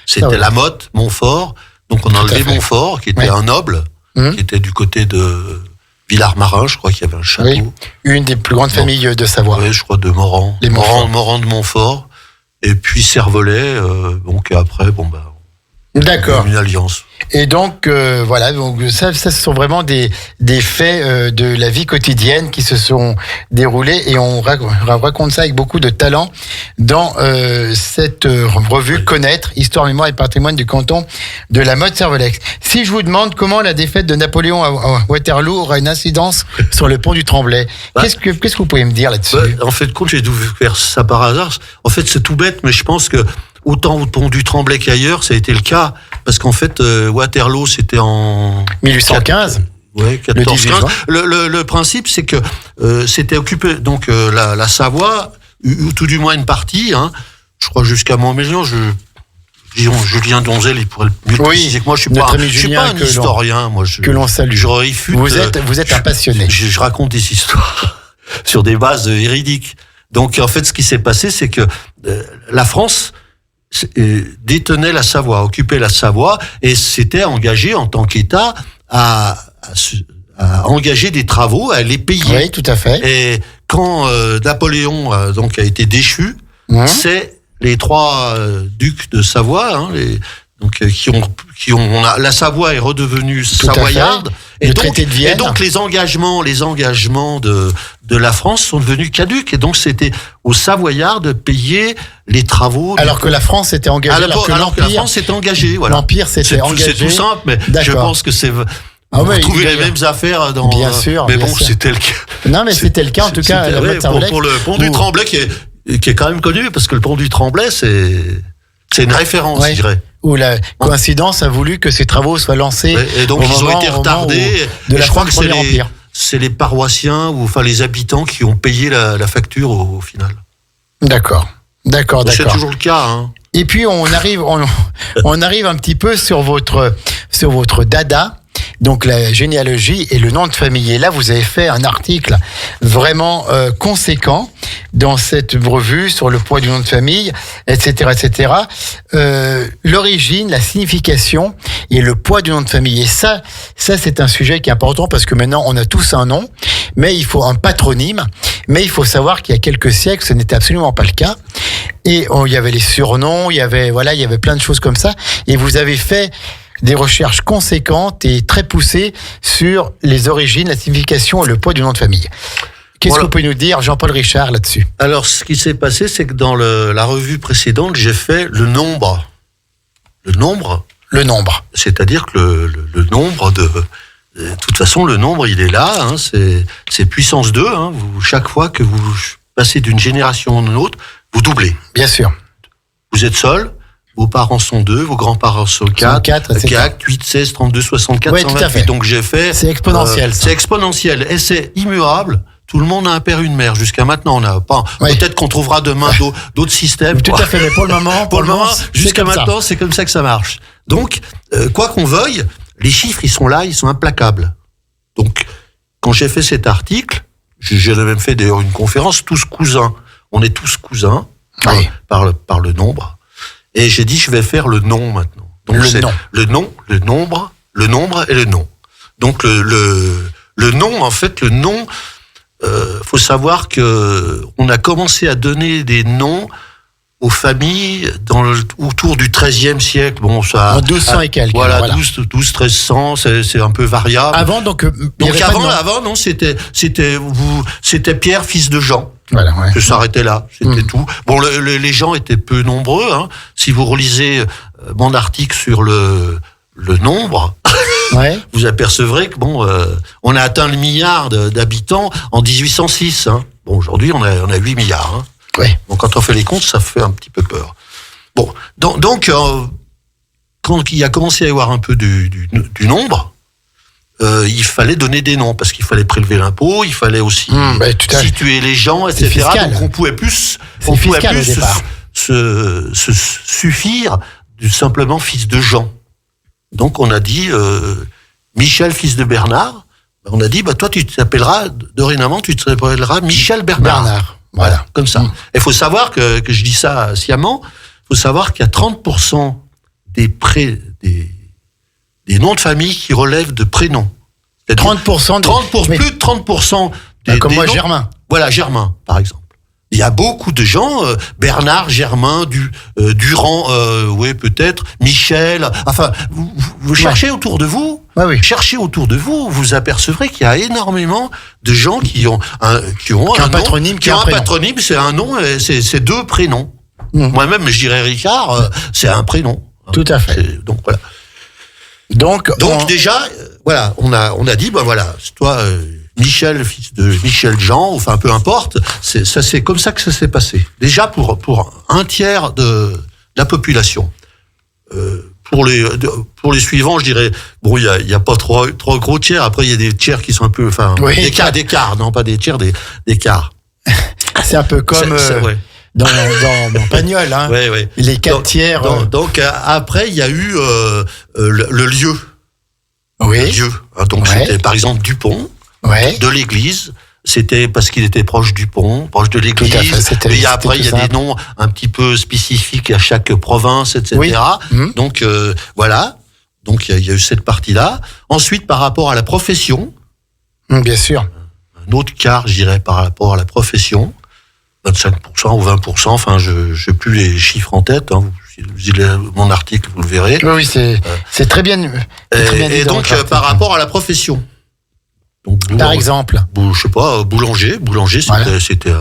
C'était la Motte-Montfort. Donc on a enlevé Montfort, qui était un noble, qui était du côté de Villars-Marin, je crois qu'il y avait un château. Oui, une des plus grandes familles de Savoie. Oui, je crois de Morand. Les Morand de Montfort. Et puis Servolex, donc après, d'accord. Une alliance. Et donc, donc ça ce sont vraiment des faits de la vie quotidienne qui se sont déroulés et on raconte ça avec beaucoup de talent dans cette revue Connaître, Histoire, Mémoire et Patrimoine du canton de la Motte-Servolex. Si je vous demande comment la défaite de Napoléon à Waterloo aura une incidence sur le pont du Tremblay, qu'est-ce que vous pouvez me dire là-dessus? En fait, quand j'ai découvert ça par hasard, en fait c'est tout bête, mais je pense que autant au pont du Tremblay qu'ailleurs, ça a été le cas. Parce qu'en fait, Waterloo, c'était en 1815. Ouais, 14-15. Le principe, c'est que c'était occupé. Donc la Savoie, ou tout du moins une partie, je crois jusqu'à Montmélian, Julien Donzel, il pourrait le mieux préciser que moi. Je suis pas un historien, moi. Que l'on salue. Je réfute. Vous êtes un passionné. Je raconte des histoires sur des bases véridiques. Donc, en fait, ce qui s'est passé, c'est que la France détenait la Savoie, occupait la Savoie, et s'était engagé en tant qu'État à engager des travaux, à les payer. Oui, tout à fait. Et quand Napoléon a été déchu, c'est les 3 ducs de Savoie, la Savoie est redevenue savoyarde, et donc les engagements de la France sont devenus caducs, et donc c'était aux Savoyards de payer les travaux. Alors que la France s'était engagée, alors que la France s'était engagée, voilà. L'Empire s'était engagé. C'est tout simple, mais je pense que c'est. Vous trouvez les mêmes affaires dans. Bien sûr. Mais bien bon, sûr. C'était le cas. Non, mais c'était le cas en tout cas. Pour le pont du Tremblay qui est quand même connu, parce que le pont du Tremblay, c'est une référence, je dirais. Où la coïncidence a voulu que ces travaux soient lancés. Et donc ils ont été retardés. Je crois que c'est les paroissiens ou les habitants qui ont payé la facture au final. D'accord. C'est toujours le cas. Hein. Et puis on arrive un petit peu sur votre dada. Donc la généalogie et le nom de famille. Et là, vous avez fait un article vraiment conséquent dans cette revue sur le poids du nom de famille, etc., etc. L'origine, la signification et le poids du nom de famille. Et ça, c'est un sujet qui est important parce que maintenant, on a tous un nom, mais il faut un patronyme. Mais il faut savoir qu'il y a quelques siècles, ce n'était absolument pas le cas. Et il y avait les surnoms, il y avait plein de choses comme ça. Et vous avez fait des recherches conséquentes et très poussées sur les origines, la signification et le poids du nom de famille. Qu'est-ce que vous pouvez nous dire, Jean-Paul Richard, là-dessus ? Alors, ce qui s'est passé, c'est que dans la revue précédente, j'ai fait le nombre. Le nombre. C'est-à-dire que le nombre de toute façon, le nombre, il est là. Hein, c'est puissance 2. Hein, chaque fois que vous passez d'une génération à une autre, vous doublez. Bien sûr. Vous êtes seul. Vos parents sont 2, vos grands-parents sont 4, 8, 16, 32, 64, oui, 128. Tout à fait. Donc j'ai fait... C'est exponentiel, ça. C'est exponentiel. Et c'est immuable. Tout le monde a un père, une mère. Jusqu'à maintenant, on n'a pas... Oui. Peut-être qu'on trouvera demain d'autres systèmes. Tout à fait, mais pour le moment... jusqu'à maintenant, c'est comme ça que ça marche. Donc, quoi qu'on veuille, les chiffres, ils sont là, ils sont implacables. Donc, quand j'ai fait cet article, j'ai même fait d'ailleurs une conférence, tous cousins. On est tous cousins par le nombre. Et j'ai dit, je vais faire le nom maintenant. Donc le nom, le nombre et le nom. Donc le nom, en fait, le nom, faut savoir que on a commencé à donner des noms aux familles autour du XIIIe siècle. Bon, ça. En 1200 et quelques. Voilà. 12, 1300, c'est un peu variable. Avant, avant, non, c'était Pierre, fils de Jean. Voilà, ouais. Que s'arrêtait là, c'était tout. Bon, les gens étaient peu nombreux. Hein. Si vous relisez mon article sur le nombre, vous apercevrez que on a atteint le milliard d'habitants en 1806. Hein. Bon, aujourd'hui, on a 8 milliards. Hein. Ouais. Donc, quand on fait les comptes, ça fait un petit peu peur. Bon, donc quand il a commencé à y avoir un peu du nombre, il fallait donner des noms parce qu'il fallait prélever l'impôt, il fallait aussi situer les gens, etc. Fiscal. Donc on pouvait plus se suffire du simplement fils de Jean. Donc on a dit Michel, fils de Bernard. On a dit toi dorénavant tu t'appelleras Michel Bernard. Voilà, comme ça. Il faut savoir que je dis ça sciemment. Il faut savoir qu'il y a 30% des noms de famille qui relèvent de prénoms. 30% plus de 30% comme moi, noms. Germain. Voilà, Germain, par exemple. Il y a beaucoup de gens, Bernard, Germain, Durand, peut-être, Michel. Enfin, vous cherchez autour de vous. Cherchez autour de vous, vous apercevrez qu'il y a énormément de gens qui ont un patronyme, patronyme, c'est un nom, c'est 2 prénoms. Moi-même, je dirais Ricard, c'est un prénom. Tout à fait. Donc voilà. Donc déjà, voilà, on a dit, toi, Michel, fils de Michel Jean, enfin peu importe, c'est comme ça que ça s'est passé. Déjà pour un tiers de la population. Pour les suivants, je dirais, il y a pas trois gros tiers. Après, il y a des tiers qui sont un peu, des quarts, non pas des tiers, des quarts. C'est un peu comme dans Pagnol, hein. Ouais. Les 4 tiers. Donc après, il y a eu le lieu. Oui. Le lieu. Donc c'était par exemple Dupont, de l'église. C'était parce qu'il était proche du pont, proche de l'église. Et après, il y a des noms un petit peu spécifiques à chaque province, etc. Oui. Donc voilà. Donc il y a eu cette partie-là. Ensuite, par rapport à la profession. Bien sûr. Un autre quart, je dirais, par rapport à la profession. 25% ou 20%. Enfin, je n'ai plus les chiffres en tête. Hein. Vous lisez mon article, vous le verrez. Oui, c'est très bien. Et donc, par rapport à la profession. Donc, par exemple, je sais pas, boulanger, c'était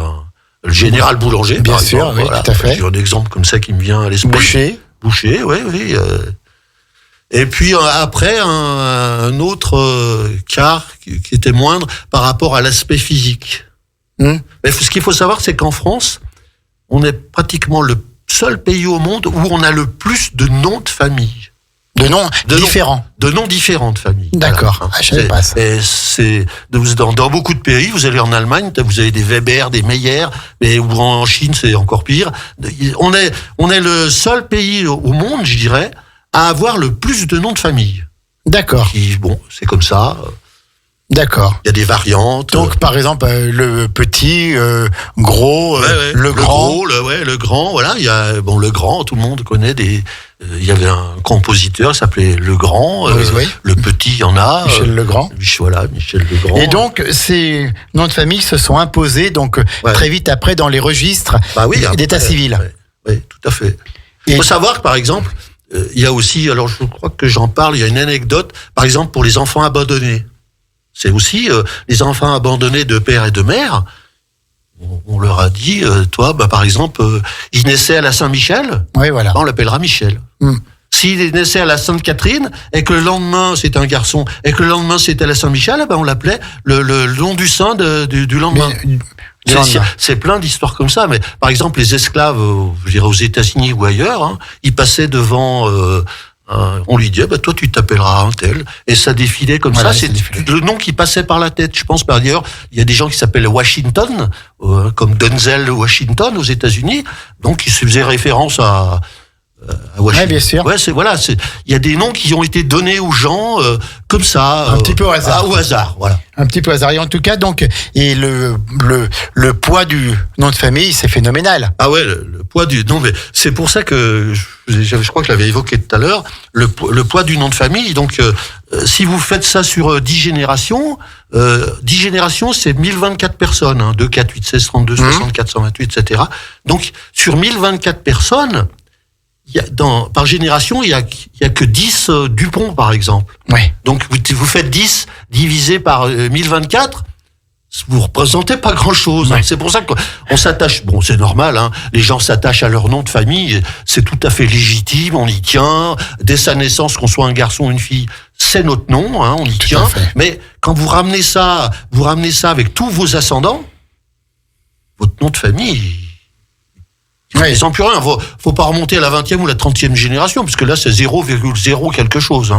le général Boulanger. Bien sûr, oui, tout à fait. J'ai un exemple comme ça qui me vient à l'esprit. Boucher, oui. Et puis après, un autre quart qui était moindre par rapport à l'aspect physique. Mais ce qu'il faut savoir, c'est qu'en France, on est pratiquement le seul pays au monde où on a le plus de noms de famille. De noms différents. De noms différents de famille. D'accord. Voilà. Je savais pas ça. Et dans beaucoup de pays, vous allez en Allemagne, vous avez des Weber, des Meyer, ou en Chine, c'est encore pire. On est le seul pays au monde, je dirais, à avoir le plus de noms de famille. D'accord. C'est comme ça. D'accord. Il y a des variantes. Donc, par exemple, le petit, gros, le grand. Le grand, voilà. Il y a, le grand, tout le monde connaît il y avait un compositeur qui s'appelait Legrand. Le petit, il y en a. Michel Legrand. Michel Legrand. Et donc, ces noms de famille se sont imposés, très vite après, dans les registres d'état civil. Oui, tout à fait. Il faut savoir que, par exemple, il y a aussi, alors je crois que j'en parle, il y a une anecdote, par exemple, pour les enfants abandonnés. C'est aussi les enfants abandonnés de père et de mère. On leur a dit, par exemple, il naissait à la Saint-Michel, on l'appellera Michel. S'il naissait à la Sainte-Catherine et que le lendemain c'était un garçon et que le lendemain c'était à la Saint-Michel, on l'appelait le nom du saint du lendemain. C'est plein d'histoires comme ça. Mais par exemple, les esclaves, je dirais aux États-Unis ou ailleurs, ils passaient devant. On lui disait, toi tu t'appelleras un tel, et ça défilait comme ça. C'est le nom qui passait par la tête. Je pense par ailleurs, il y a des gens qui s'appellent Washington, comme Denzel Washington aux États-Unis, donc ils se faisaient référence à Washington. Bien sûr. Il y a des noms qui ont été donnés aux gens comme ça, un petit peu au hasard. Au hasard, voilà. Un petit peu au hasard. Et en tout cas, et le poids du nom de famille, c'est phénoménal. Ah ouais, le poids du nom, mais c'est pour ça que je crois que je l'avais évoqué tout à l'heure, le poids du nom de famille. Donc, si vous faites ça sur 10 générations, c'est 1024 personnes, 2, 4, 8, 16, 32, 64, 128, etc. Donc, sur 1024 personnes, par génération, il y a que 10 Dupont, par exemple. Ouais. Donc, vous faites 10 divisé par 1024, vous représentez pas grand-chose. Ouais. C'est pour ça qu'on s'attache. Bon, c'est normal, les gens s'attachent à leur nom de famille, c'est tout à fait légitime, on y tient. Dès sa naissance, qu'on soit un garçon ou une fille, c'est notre nom, on y tient. Mais quand vous ramenez ça avec tous vos ascendants, votre nom de famille... Ils sont plus rien. Faut pas remonter à la 20e ou la 30e génération, parce que là, c'est 0,0 quelque chose.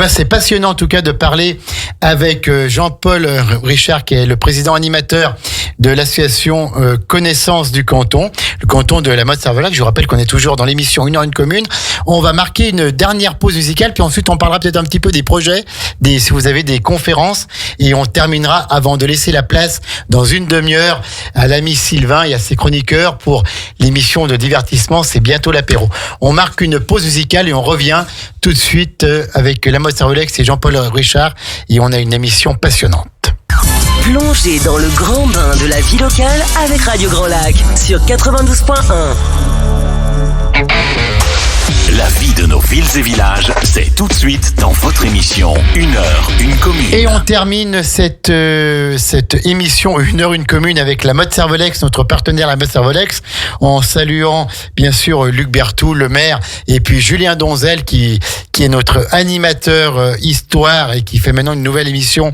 C'est passionnant, en tout cas, de parler avec Jean-Paul Richard, qui est le président animateur de l'association Connaissance du Canton, le canton de la Motte-Servolac. Je vous rappelle qu'on est toujours dans l'émission 1 heure une commune. On va marquer une dernière pause musicale, puis ensuite on parlera peut-être un petit peu des projets, si vous avez des conférences, et on terminera avant de laisser la place dans une demi-heure à l'ami Sylvain et à ses chroniqueurs pour l'émission de divertissement. C'est bientôt l'apéro. On marque une pause musicale et on revient tout de suite avec la Motte-Servolac et Jean-Paul Richard, et on a une émission passionnante. Plongez dans le grand bain de la vie locale avec Radio Grand Lac sur 92.1. La vie de nos villes et villages, c'est tout de suite dans votre émission 1 heure, une commune. Et on termine cette émission 1 heure, une commune avec la Motte-Servolac, notre partenaire la Motte-Servolac, en saluant bien sûr Luc Berthoud, le maire, et puis Julien Donzel qui est notre animateur histoire et qui fait maintenant une nouvelle émission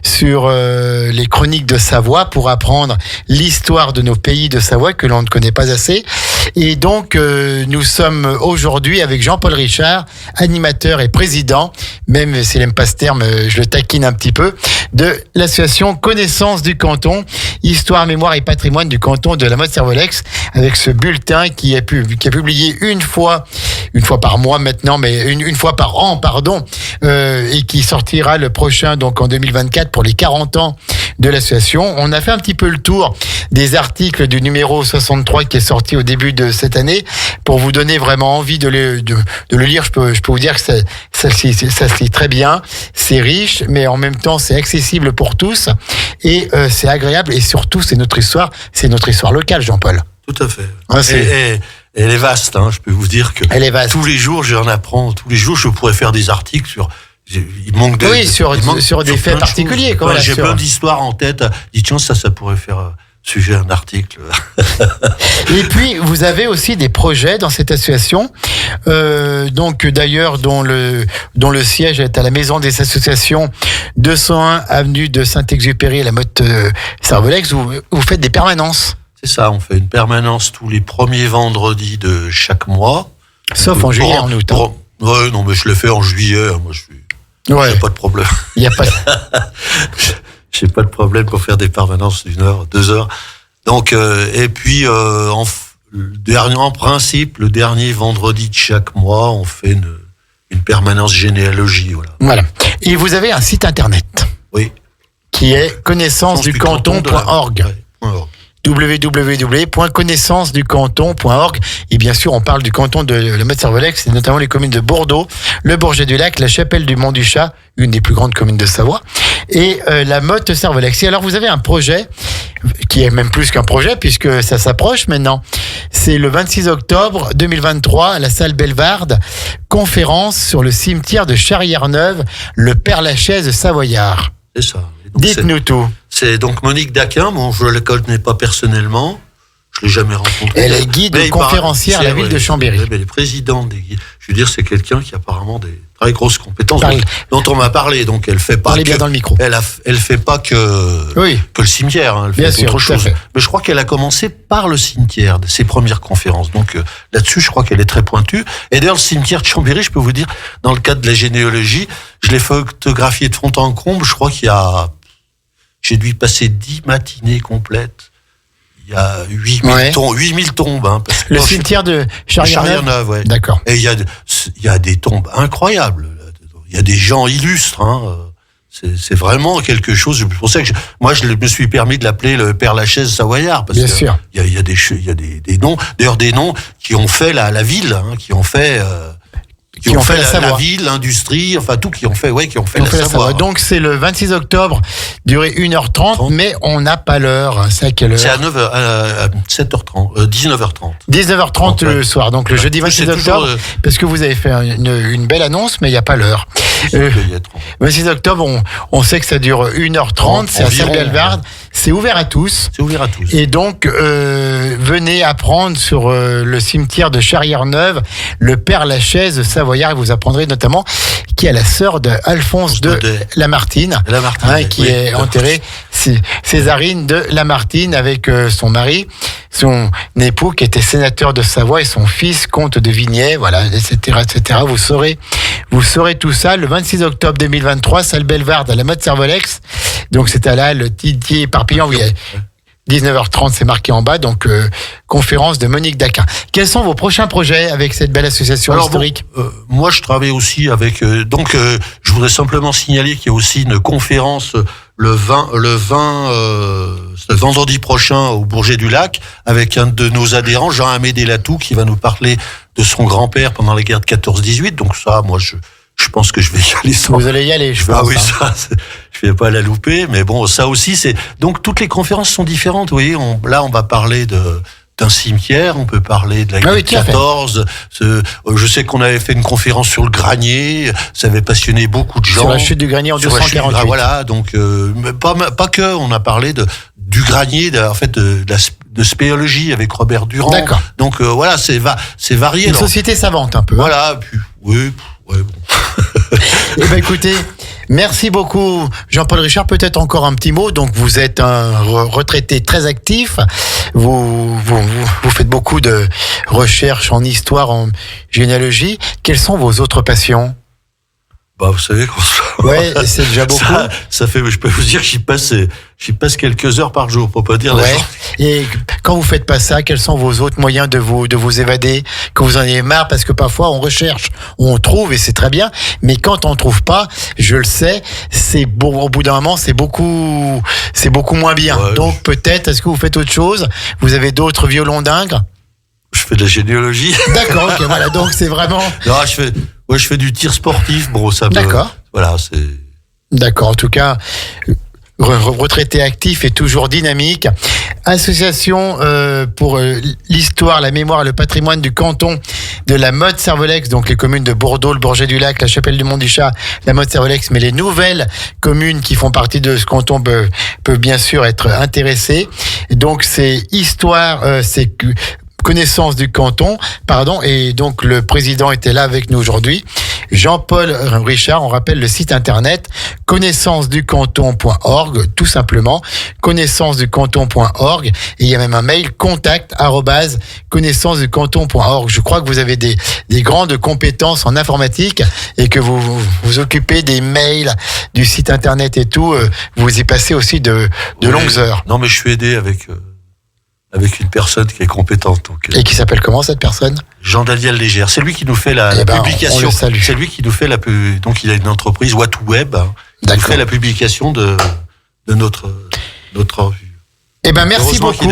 sur les chroniques de Savoie pour apprendre l'histoire de nos pays de Savoie que l'on ne connaît pas assez. Et donc, nous sommes aujourd'hui avec Jean-Paul Richard, animateur et président, même s'il n'aime pas ce terme, je le taquine un petit peu, de l'association Connaissance du Canton, Histoire, Mémoire et Patrimoine du Canton de la Motte-Servolex, avec ce bulletin qui est publié une fois par mois maintenant, mais une fois par an, pardon, et qui sortira le prochain, donc en 2024, pour les 40 ans de l'association. On a fait un petit peu le tour des articles du numéro 63 qui est sorti au début de cette année pour vous donner vraiment envie de le lire. Je peux vous dire que ça se lit très bien, c'est riche, mais en même temps c'est accessible pour tous et c'est agréable et surtout c'est notre histoire locale, Jean-Paul. Tout à fait. Ah, et elle est vaste, hein. Je peux vous dire que elle est vaste. Tous les jours j'en apprends, tous les jours je pourrais faire des articles sur... Il manque sur des faits particuliers. Quoi, j'ai plein d'histoires en tête. Dis tiens, ça pourrait faire sujet à un article. Et puis vous avez aussi des projets dans cette association, donc d'ailleurs dont le siège est à la Maison des Associations 201 avenue de Saint-Exupéry à la Motte-Servolex. Vous faites des permanences. C'est ça, on fait une permanence tous les premiers vendredis de chaque mois. Sauf en juillet, en août. Ouais, non, mais je le fais en juillet. Moi, il n'y a pas de problème. Il n'y a pas J'ai pas de problème pour faire des permanences d'1 heure, 2 heures. Donc, et puis, en principe, le dernier vendredi de chaque mois, on fait une permanence généalogie. Voilà. Et vous avez un site internet. Oui. Qui est connaissanceducanton.org. www.connaissanceducanton.org. Et bien sûr, on parle du canton de la Motte-Servolex, et notamment les communes de Bordeaux, le Bourget-du-Lac, la Chapelle du Mont-du-Chat, une des plus grandes communes de Savoie, et la Motte-Servolex. Et alors, vous avez un projet, qui est même plus qu'un projet, puisque ça s'approche maintenant. C'est le 26 octobre 2023, à la salle Bellevarde, conférence sur le cimetière de Charrière-Neuve, le Père-Lachaise savoyard. C'est ça. Donc, dites-nous tout. C'est donc Monique Daquin. Bon, je ne la connais pas personnellement. Je ne l'ai jamais rencontrée. Elle est guide conférencière à la ville de Chambéry. Elle est présidente des guides. Je veux dire, c'est quelqu'un qui a apparemment des très grosses compétences dont on m'a parlé. Donc, elle fait pas. Parlez bien dans le micro. Elle fait pas que le cimetière. Hein, elle fait bien autre chose. Mais je crois qu'elle a commencé par le cimetière, ses premières conférences. Donc, là-dessus, je crois qu'elle est très pointue. Et d'ailleurs, le cimetière de Chambéry, je peux vous dire, dans le cadre de la généalogie, je l'ai photographié de fond en comble. Je crois j'ai dû y passer 10 matinées complètes. Il y a 8000 tombes. Hein, parce que le cimetière de Charrière-Neuve. Ouais. D'accord. Et il y a des tombes incroyables. Il y a des gens illustres. Hein. C'est vraiment quelque chose. C'est pour ça que je me suis permis de l'appeler le Père-Lachaise savoyard. Parce bien sûr. Il y a des noms. D'ailleurs, des noms qui ont fait la ville, hein, qui ont fait la ville, l'industrie, enfin tout, qui ont fait la Savoie. Donc c'est le 26 octobre, durée 1h30, mais on n'a pas l'heure. C'est à quelle heure? C'est à 7h30, 19h30. 19h30 le soir, donc le jeudi 26 octobre, parce que vous avez fait une belle annonce, mais il n'y a pas l'heure. 26 octobre, on sait que ça dure 1h30, c'est à salle Bellevarde, c'est ouvert à tous. C'est ouvert à tous. Et donc, venez apprendre sur le cimetière de Charrière-Neuve, le Père-Lachaise savoyard, et vous apprendrez notamment qui est la sœur d'Alphonse de Lamartine, qui est enterrée, Césarine de Lamartine, avec son mari, son époux qui était sénateur de Savoie et son fils comte de Vignay, voilà, etc., etc. Vous saurez tout ça le 26 octobre 2023, salle Bellevarde à la Motte-Servolex. Donc c'est à là le Didier Parpillon, oui. 19h30, c'est marqué en bas, donc conférence de Monique Daquin. Quels sont vos prochains projets avec cette belle association historique? Moi, je travaille aussi avec... je voudrais simplement signaler qu'il y a aussi une conférence le vendredi prochain au Bourget-du-Lac avec un de nos adhérents, Jean-Amédée Latou, qui va nous parler de son grand-père pendant la guerre de 14-18. Donc ça, moi, je pense que je vais y aller. Vous allez y aller, je pense. Ah oui, ça, je vais pas la louper, mais bon, ça aussi, c'est... Donc, toutes les conférences sont différentes, vous voyez. Là, on va parler d'un cimetière, on peut parler de la guerre de 14. Je sais qu'on avait fait une conférence sur le granier, ça avait passionné beaucoup de gens. Sur la chute du granier en 248. Voilà, donc, pas que, on a parlé du granier, de spéologie avec Robert Durand. D'accord. Donc, voilà, c'est varié. Une société savante, un peu. Voilà, puis, oui, bon. Eh ben écoutez, Merci beaucoup, Jean-Paul Richard. Peut-être encore un petit mot. Donc, vous êtes un retraité très actif. Vous faites beaucoup de recherches en histoire, en généalogie. Quelles sont vos autres passions? Bah, vous savez, ouais, c'est déjà beaucoup. Ça fait, je peux vous dire, j'y passe quelques heures par jour, pour pas dire la journée. Et quand vous faites pas ça, quels sont vos autres moyens de vous évader? Quand vous en avez marre, parce que parfois on recherche, on trouve et c'est très bien, mais quand on trouve pas, je le sais, c'est bon, au bout d'un moment, c'est beaucoup moins bien. Ouais, donc peut-être, est-ce que vous faites autre chose? Vous avez d'autres violons d'Ingres? Je fais de la généalogie. D'accord, ok, voilà, donc c'est vraiment. Non, je fais du tir sportif, bon, ça. D'accord. Voilà, c'est. D'accord, en tout cas, retraité actif et toujours dynamique. Association pour l'histoire, la mémoire et le patrimoine du canton de la Motte-Servolex, donc les communes de Bourdeaux, le Bourget-du-Lac, la Chapelle-du-Mont-du-Chat, la Motte-Servolex, mais les nouvelles communes qui font partie de ce canton peuvent bien sûr être intéressées. Donc c'est histoire, c'est connaissance du canton, et donc le président était là avec nous aujourd'hui. Jean-Paul Richard, on rappelle le site internet connaissanceducanton.org, tout simplement, connaissanceducanton.org, et il y a même un mail contact@connaissanceducanton.org. Je crois que vous avez des grandes compétences en informatique et que vous occupez des mails, du site internet et tout, vous y passez aussi de longues heures. Non, mais je suis aidé avec une personne qui est compétente. Donc, et qui s'appelle comment, cette personne? Jean-Daniel Légère. C'est lui qui nous fait la publication. C'est lui qui nous fait donc il a une entreprise, What Web, qui nous fait la publication de notre revue. Eh ben, merci beaucoup.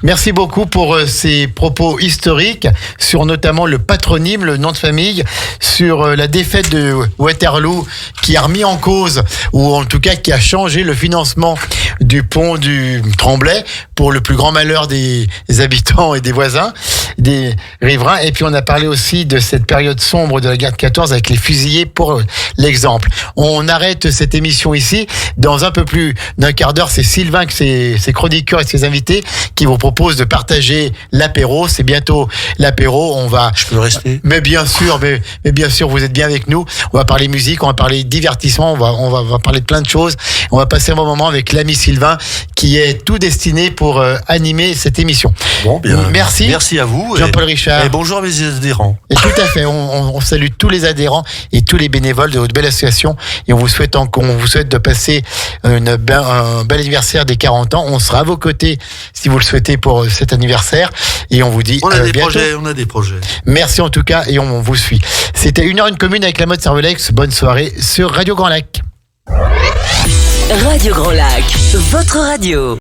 Merci beaucoup pour ces propos historiques sur notamment le patronyme, le nom de famille, sur la défaite de Waterloo qui a remis en cause, ou en tout cas qui a changé le financement du pont du Tremblay pour le plus grand malheur des habitants et des voisins, des riverains. Et puis on a parlé aussi de cette période sombre de la guerre de 14 avec les fusillés pour l'exemple. On arrête cette émission ici. Dans un peu plus d'un quart d'heure, c'est Sylvain, ses chroniqueurs et ses invités qui vous proposent de partager l'apéro. C'est bientôt l'apéro. Je peux rester? Mais bien sûr, mais bien sûr, vous êtes bien avec nous. On va parler musique, on va parler divertissement, on va parler de plein de choses. On va passer un bon moment avec l'ami Sylvain qui est tout destiné pour animer cette émission. Bon, bien. Merci. Merci à vous. Jean-Paul Richard. Et bonjour à mes adhérents. Et tout à fait. On salue tous les adhérents et tous les bénévoles de votre belle association. Et on vous souhaite de passer un bel anniversaire des 40 ans. On sera à vos côtés si vous le souhaitez pour cet anniversaire. Et on vous dit on a des bientôt. On a des projets. Merci en tout cas et on vous suit. C'était 1h1 commune avec la Motte-Servolex. Bonne soirée sur Radio Grand Lac. Radio Grand Lac, votre radio.